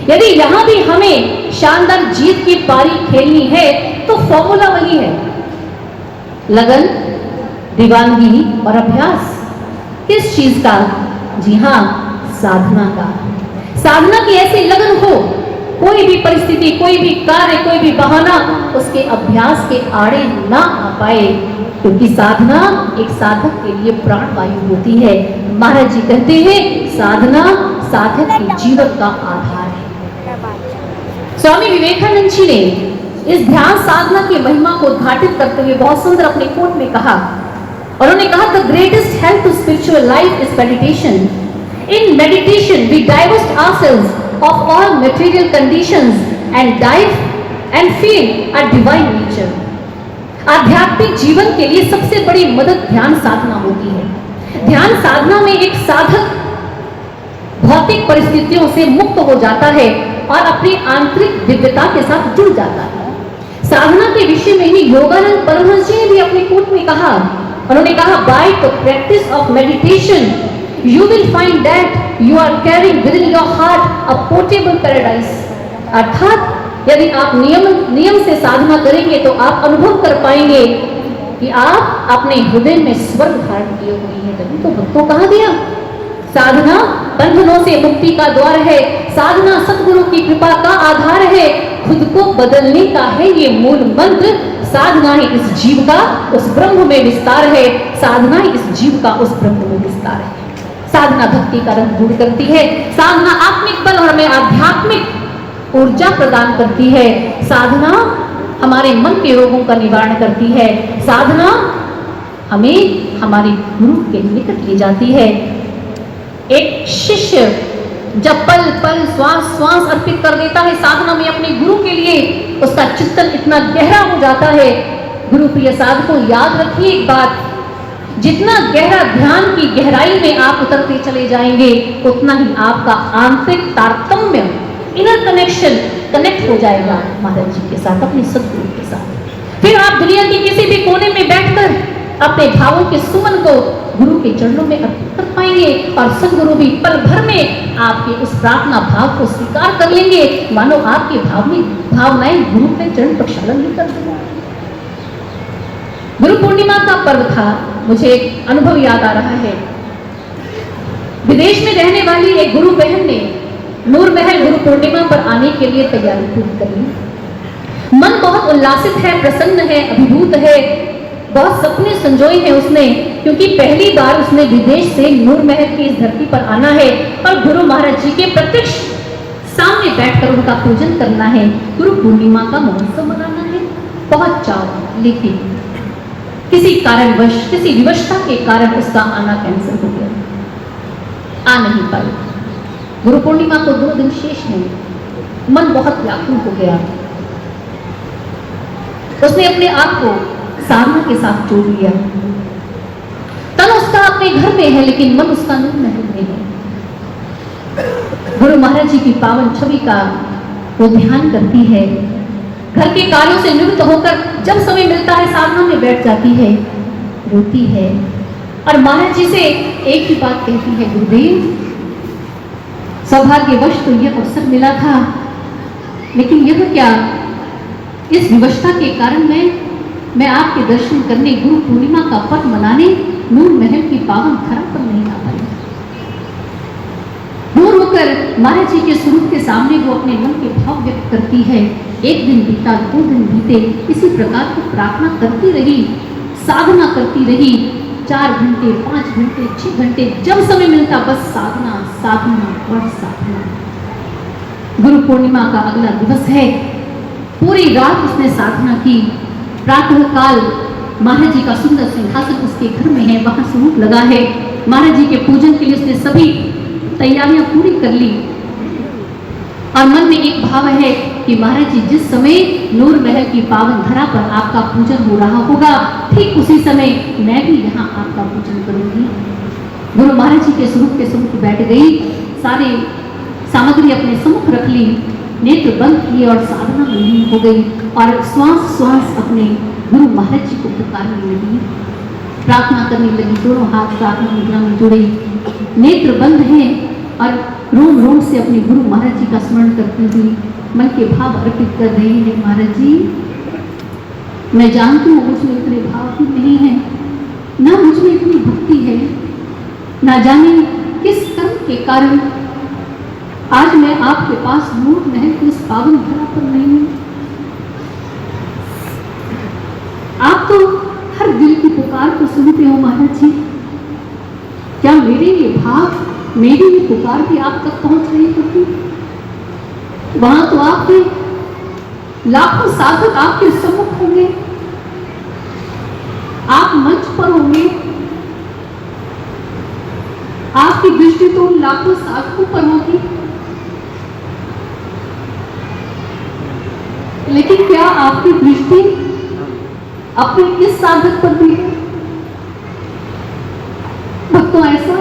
यदि यहाँ भी हमें शानदार जीत की पारी खेलनी है तो फॉर्मूला वही है, लगन, दीवानगी और अभ्यास। किस चीज का? जी हाँ, साधना का। साधना की ऐसी लगन हो, कोई भी परिस्थिति, कोई भी कार्य, कोई भी बहाना उसके अभ्यास के आड़े ना आ पाए, क्योंकि साधना एक साधक के लिए प्राणवायु होती है। महाराज जी कहते हैं साधना साधक के जीवन का आधार है। स्वामी विवेकानंद जी ने इस ध्यान साधना की महिमा को उद्घाटित करते हुए बहुत सुंदर अपने कोट में कहा, और उन्होंने कहा the greatest help to spiritual life is meditation. In meditation we divest ourselves of all material conditions and dive and feel a divine nature। आध्यात्मिक जीवन के लिए सबसे बड़ी मदद ध्यान साधना होती है। ध्यान साधना में एक साधक भौतिक परिस्थितियों से मुक्त हो जाता है और अपनी आंतरिक दिव्यता के साथ जुड़ जाता है। साधना के विषय में ही योगानंद परमहंस जी ने भी अपने कोट में कहा, उन्होंने कहा by the practice of meditation you will find that you are carrying within your heart a portable paradise। अर्थात यदि आप नियम से साधना करेंगे तो आप अनुभव कर पाएंगे कि आप अपने हृदय में स्वर्ग धारण किए हुए हैं। तभी तो भक्तों कहा गया साधना बंधनों से मुक्ति का द्वार है, साधना सतगुरु की कृपा का आधार है, खुद को बदलने का है ये मूल मंत्र, साधना ही इस जीव का उस ब्रह्म में विस्तार है, साधना ही इस जीव का उस ब्रह्म में विस्तार है। साधना भक्ति का रंग दूर करती है, साधना आत्मिक बल और हमें आध्यात्मिक ऊर्जा प्रदान करती है, साधना हमारे मन के रोगों का निवारण करती है, साधना हमें हमारे गुरु के निकट ले जाती है। एक शिष्य जब पल पल श्वास श्वास अर्पित कर देता है साधना में अपने गुरु के लिए, उसका चिंतन इतना गहरा हो जाता है। गुरु प्रिय साधकों, याद रखिए एक बात, जितना गहरा ध्यान की गहराई में आप उतरते चले जाएंगे, उतना ही आपका आंतरिक तारतम्य, इनर कनेक्शन कनेक्ट हो जाएगा महाराज जी के साथ, अपने सदगुरु के साथ। फिर आप दुनिया के किसी भी कोने में बैठकर अपने भावों के सुमन को गुरु के चरणों में अर्पित कर पाएंगे और सदगुरु भी पल भर में आपके उस प्रार्थना भाव को स्वीकार कर लेंगे, मानो आपके भावनाएं गुरु के चरण प्रक्षालन भी कर देंगे। गुरु पूर्णिमा का पर्व था, मुझे एक अनुभव याद आ रहा है। विदेश में रहने वाली एक गुरु बहन ने नूर महल गुरु पूर्णिमा पर आने के लिए तैयारी पूरी कर ली। मन बहुत उल्लासित है, प्रसन्न है, अभिभूत है, बहुत सपने संजोए हैं उसने, क्योंकि पहली बार उसने विदेश से नूर महल की इस धरती पर आना है और गुरु महाराज जी के प्रत्यक्ष सामने बैठकर उनका पूजन करना है, गुरु पूर्णिमा का महोत्सव मनाना है। बहुत चाव, लेकिन किसी कारणवश, किसी विवशता के कारण उसका आना कैंसिल हो गया, आ नहीं पाई। गुरु पूर्णिमा को 2 दिन शेष है, मन बहुत व्याकुल हो गया। उसने अपने आप को साधना के साथ जोड़ लिया। तन उसका अपने घर में है, लेकिन मन उसका नूर महल में है। गुरु महाराज जी की पावन छवि का वो ध्यान करती है, घर के कार्यों से निवृत्त होकर जब समय मिलता है साधना में बैठ जाती है, रोती है और महाराज जी से एक ही बात कहती है, गुरुदेव सौभाग्यवश तो यह अवसर मिला था, लेकिन यह क्या, इस विवशता के कारण मैं आपके दर्शन करने, गुरु पूर्णिमा का पर्व मनाने नूर महल की पावन धरा पर नहीं आ पाई। दूर होकर महाराज जी के स्वरूप के सामने वो अपने मन के भाव व्यक्त करती है। 1 दिन बीता, 2 दिन बीते, इसी प्रकार की प्रार्थना करती रही, साधना करती रही, 4 घंटे, 5 घंटे, 6 घंटे, जब समय मिलता बस साधना साधना और साधना। गुरु पूर्णिमा का अगला दिवस है, पूरी रात उसने साधना की। प्रातः काल महाराज जी का सुंदर सिंहासन उसके घर में है, वहां स्वरूप लगा है। महाराज जी के पूजन के लिए उसने सभी तैयारियां पूरी कर ली और मन में एक भाव है कि महाराज जी जिस समय नूर महल की पावन धरा पर आपका पूजन हो रहा होगा, ठीक उसी समय मैं भी यहाँ आपका पूजन करूंगी। गुरु महाराज जी के स्वरूप बैठ गई, सारे सामग्री अपने सम्मुख रख ली, नेत्र बंद किए और साधना में लीन हो गई और श्वास श्वास अपने गुरु महाराज जी को पुकारने लगी, प्रार्थना करने लगी। दोनों हाथ प्रार्थना मुद्रा में जुड़े, नेत्र बंद हैं और रोम रोम से अपने गुरु महाराज जी का स्मरण करती हुई मन के भाव अर्पित कर रही है। महाराज जी, मैं जानती हूँ मुझमें इतने भाव भी नहीं है, ना मुझमें इतनी भक्ति है, ना जाने किस कर्म के कारण आज मैं आपके पास नूर महल की इस पावन धरा पर नहीं हूं। आप तो हर दिल की पुकार को सुनते हो महाराज जी, क्या मेरे ये भाव, मेरी ये पुकार भी आप तक पहुंच रही होती? वहां तो आपके लाखों साधक आपके सम्मुख होंगे, आप मंच पर होंगे, आपकी दृष्टि तो उन लाखों साधकों पर होगी, लेकिन क्या आपकी दृष्टि अपने इस साधक पर भी है? भक्तों, ऐसा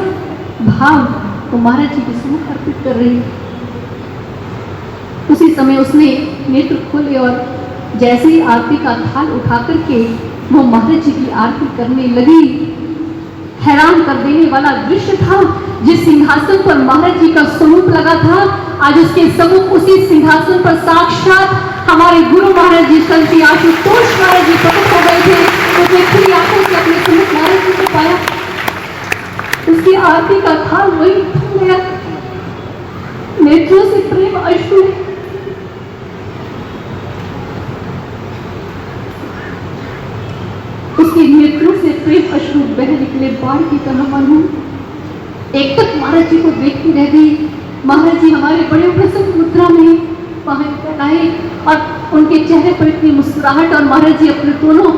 भाव तो महाराज जी के सम्मुख अर्पित कर रही है। उसी समय उसने नेत्र खोले और जैसे ही आरती का थाल उठा करके वो महाराज जी की आरती करने लगी। हैरान कर देने वाला दृश्य था, जिस सिंहासन पर महाराज जी का स्वरूप लगा था, आज उसके सम्मुख उसी सिंहासन पर साक्षात हमारे गुरु महाराज जी संत आशुतोष महाराज जी प्रकट हो गए थे। उसने खुली आंखों से अपने सम्मुख महाराज जी को पाया। उसकी आरती का थाल वही थम गया। नेत्रों से प्रेम अश्रु, उसके नेत्रों से प्रेम अश्रु बह निकले बाढ़ की तरह मालूम। एक तक महाराज जी को देखती रह गई। महाराज जी हमारे बड़े प्रसन्न मुद्रा में बाहें फैलाए और उनके चेहरे पर इतनी मुस्कुराहट, और महाराज जी अपने दोनों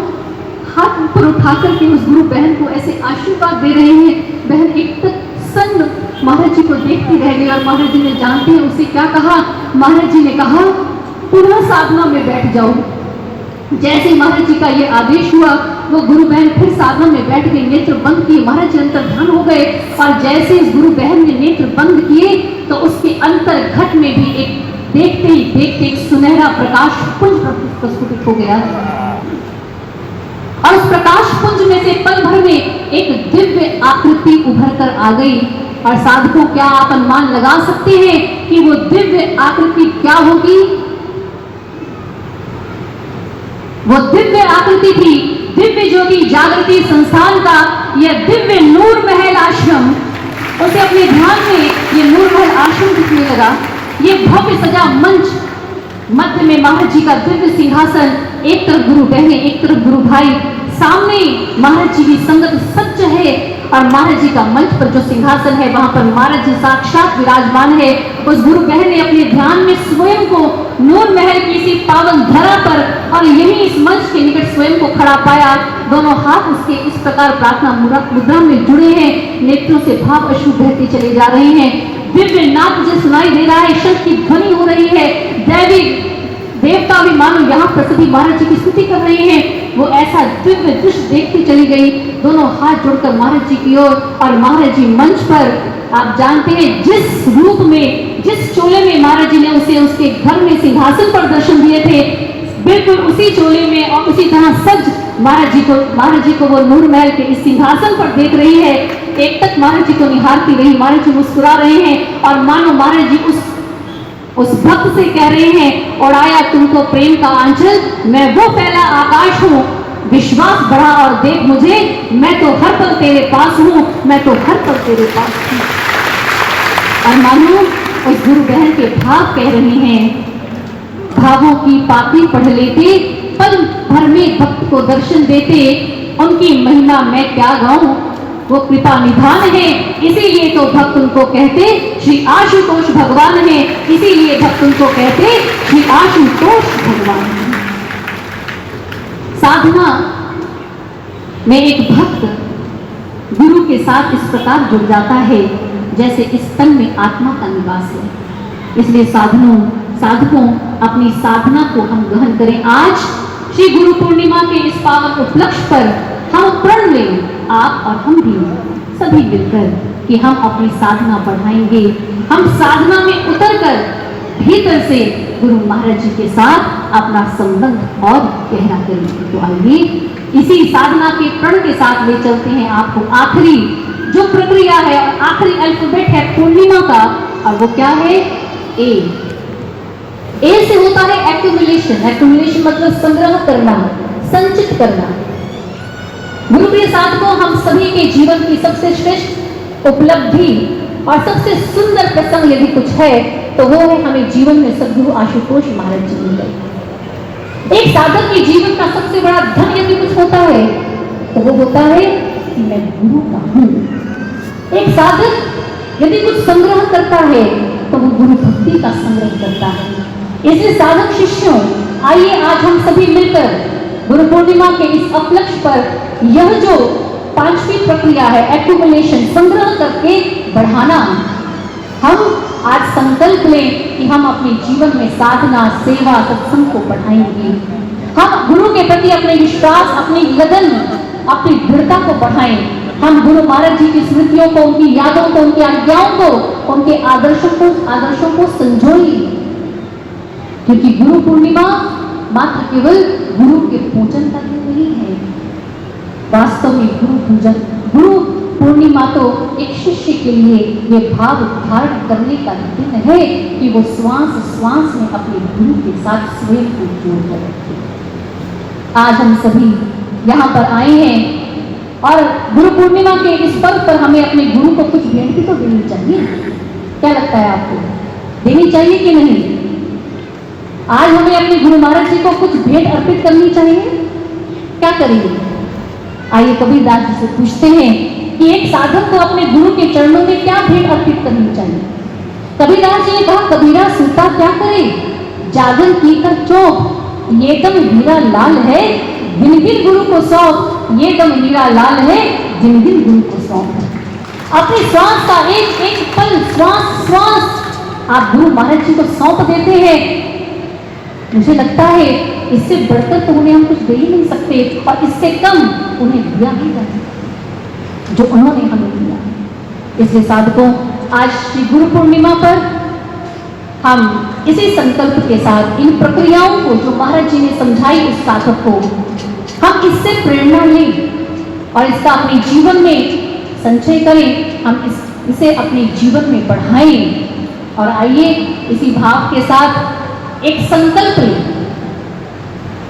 हाथ ऊपर उठाकर के उस गुरु बहन को ऐसे आशीर्वाद दे रहे हैं। बहन एक तक सन्न महाराज जी को देखती रह गई और महाराज जी ने जानते हैं उसे क्या कहा। महाराज जी ने कहा पुनः साधना में बैठ जाओ। जैसे महाराज जी का ये आदेश हुआ वो गुरु बहन फिर साधना में बैठ गई, नेत्र बंद किए। महाराज जी अंतर ध्यान हो गए और जैसे इस गुरु बहन ने नेत्र बंद किए तो उसके अंतर घट में भी एक देखते ही देखते एक सुनहरा प्रकाश पुंज प्रस्फुटित हो गया और उस प्रकाश पुंज में से पल भर में एक दिव्य आकृति उभर कर आ गई। और साधकों, क्या आप अनुमान लगा सकते हैं कि वो दिव्य आकृति क्या होगी? वो दिव्य आकृति थी दिव्य ज्योति जागृति संस्थान का यह दिव्य नूर महल आश्रम। उसे अपने ध्यान में ये नूर महल आश्रम दिखने लगा। ये भव्य सजा मंच, मध्य में महाराज जी का दिव्य सिंहासन, एक तरफ गुरु बहने एक तरफ गुरु भाई, सामने महाराज जी की संगत सज्ज है और महाराज जी का मंच पर जो सिंहासन है वहां पर महाराज जी साक्षात विराजमान है। उस गुरु बहन ने अपने ध्यान में स्वयं को नूर महल की इसी पावन धरा पर और यही इस मंच के निकट स्वयं को खड़ा पाया। दोनों हाथ उसके इस प्रकार प्रार्थना मुद्रा में जुड़े हैं, नेत्रों से भाव अश्रु बहते चले जा रहे हैं। दिव्य नाद मुझे सुनाई दे रहा है, शब्द की ध्वनि हो रही है, दैवी देवता भी मानो यहाँ प्रसिद्धि महाराज जी की स्तुति कर रहे हैं। वो ऐसा दिव्य दृश्य देखती चली गई, दोनों हाथ जोड़कर महाराज जी की ओर। और महाराज जी मंच पर, आप जानते हैं जिस रूप में, जिस चोले में महाराज जी ने उसे उसके घर में सिंहासन पर दर्शन दिए थे, बिल्कुल उसी चोले में और उसी तरह सज महाराज जी को वो नूर महल के इस सिंहासन पर देख रही है। एक तक महाराज जी को निहारती रही। महाराज जी मुस्कुरा रहे हैं और मानो महाराज जी उस भक्त से कह रहे हैं, और आया तुमको प्रेम का आंचल, मैं वो फैला आकाश हूँ, विश्वास बढ़ा और देख मुझे, मैं तो हर पल तेरे पास हूँ, मैं तो हर पल तेरे पास हूँ। और मानो उस गुरु बहन के भाव कह रहे हैं, भावों की पाती पढ़ लेते, पल भर में भक्त को दर्शन देते, उनकी महिमा मैं क्या गाऊं, वो कृपा निधान है, इसीलिए तो भक्त उनको कहते श्री आशुतोष भगवान है, इसीलिए भक्त उनको कहते श्री आशुतोष भगवान है। साधना में एक भक्त गुरु के साथ इस प्रकार जुड़ जाता है जैसे इस तन में आत्मा का निवास है। इसलिए साधकों अपनी साधना को हम गहन करें। आज श्री गुरु पूर्णिमा के इस पावन उपलक्ष्य पर हम प्रण लें, आप और हम भी सभी मिलकर, कि हम अपनी साधना बढ़ाएंगे। हम साधना में उतरकर भीतर से गुरु महाराज जी के साथ अपना संबंध और गहरा करेंगे। तो आइए इसी साधना के प्रण के साथ ले चलते हैं आपको आखिरी जो प्रक्रिया है, आखिरी अल्फाबेट है पूर्णिमा का, और वो क्या है? ए से होता है एक्यूमुलेशन। एक्यूमुलेशन मतलब संग्रह करना, संचित करना। गुरु के साधकों, हम सभी के जीवन की सबसे श्रेष्ठ उपलब्धि और सबसे सुंदर प्रसंग यदि कुछ है तो वो है हमें जीवन में सद्गुरु आशुतोष महाराज जी मिल गए। एक साधक के जीवन का सबसे बड़ा धन यदि कुछ होता है तो वो होता है कि मैं गुरु का हूं। एक साधक यदि कुछ संग्रह करता है तो वो गुरु भक्ति का संग्रह करता है। इसलिए साधक शिष्यों, आइए आज हम सभी मिलकर गुरु पूर्णिमा के इस उपलक्ष्य पर यह जो पांचवी प्रक्रिया है एक्यूमुलेशन, संग्रह करके बढ़ाना, हम आज संकल्प लें कि हम अपने जीवन में साधना, सेवा, सत्संग को बढ़ाएंगे। हम गुरु के प्रति अपने विश्वास, अपनी लगन, अपनी दृढ़ता को बढ़ाएं। हम गुरु महाराज जी की स्मृतियों को, उनकी यादों को, उनकी आज्ञाओं को, उनके आदर्शों को संजोएं। क्योंकि गुरु पूर्णिमा मात्र केवल गुरु के पूजन का दिन नहीं है, वास्तव में गुरु पूर्णिमा तो एक शिष्य के लिए ये भाव धारण करने का दिन है कि वो श्वास श्वास में अपने गुरु के साथ स्वयं को जोड़ कर रखे। आज हम सभी यहाँ पर आए हैं और गुरु पूर्णिमा के इस पर्व पर हमें अपने गुरु को कुछ भेंट भी तो देनी चाहिए। क्या लगता है आपको, देनी चाहिए कि नहीं? आज हमें अपने गुरु महाराज जी को कुछ भेंट अर्पित करनी चाहिए। क्या करेंगे? आइए कबीरदास जी से पूछते हैं कि एक साधक को अपने गुरु के चरणों में क्या भेंट अर्पित करनी चाहिए। कबीरदास जी ने कहा, कबीरा सूता क्या करे, जागन की कर चौक, ये दम हीरा लाल है, दिन दिन गुरु को सौंप, ये दम हीरा लाल है, दिन दिन गुरु को सौंप। अपने श्वास का एक एक पल, श्वास श्वास आप गुरु महाराज जी को सौंप देते हैं। मुझे लगता है इससे बढ़कर तो उन्हें हम कुछ दे ही नहीं सकते, और इससे कम उन्हें दिया ही जाए जो उन्होंने हमें दिया। इसलिए साधकों, आज श्री गुरु पूर्णिमा पर हम इसी संकल्प के साथ इन प्रक्रियाओं को जो महाराज जी ने समझाई उस साधक को, हम इससे प्रेरणा लें और इसका अपने जीवन में संचय करें। हम इसे अपने जीवन में बढ़ाएं। और आइए इसी भाव के साथ एक संकल्प लें,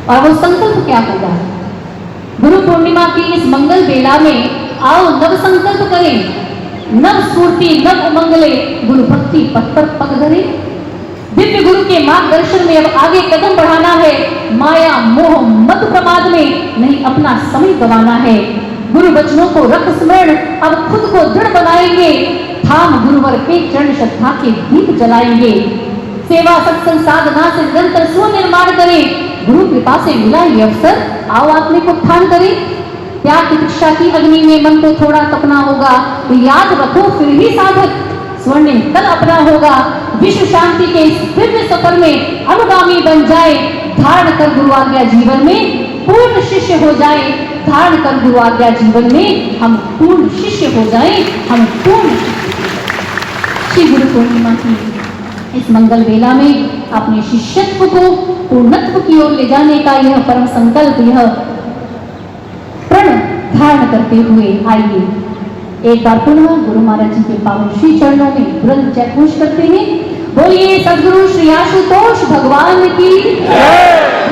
और वो संकल्प क्या होगा? गुरु पूर्णिमा की इस मंगल बेला में आओ नव संकल्प करें, नव स्फूर्ति नव उमंगले, गुरु भक्ति पथ पर पग धरे। दिव्य गुरु के मार्गदर्शन में अब आगे कदम बढ़ाना है, माया मोह मत प्रमाद में नहीं अपना समय गंवाना है। गुरु वचनों को रख स्मरण, अब खुद को दृढ़ बनाएंगे, थाम गुरुवर के चरण श्रद्धा के दीप जलाएंगे। सेवा सत्संग साधना से निरंतर स्वनिर्माण करें, गुरु कृपा से मिला ये अवसर, आओ आत्मिक उत्थान करें। त्याग की दीक्षा की अग्नि में मन को थोड़ा तपना होगा, तो याद रखो फिर ही साधक स्वर्णिम तल अपना होगा। विश्व शांति के इस दिव्य सफर में अनुगामी बन जाए, धारण कर गुरु आज्ञा जीवन में पूर्ण शिष्य हो जाए। धारण कर गुरु आज्ञा जीवन में हम पूर्ण शिष्य हो जाए, हम पूर्ण श्री गुरु पूर्णिमा की इस मंगल बेला में अपने शिष्यत्व को पूर्णत्व की ओर ले जाने का यह परम संकल्प, यह प्रण धारण करते हुए आइए एक बार पुनः गुरु महाराज जी के पावन श्री चरणों में बुलंद जयघोष करते हैं। बोलिए सद्गुरु श्री आशुतोष भगवान की जय।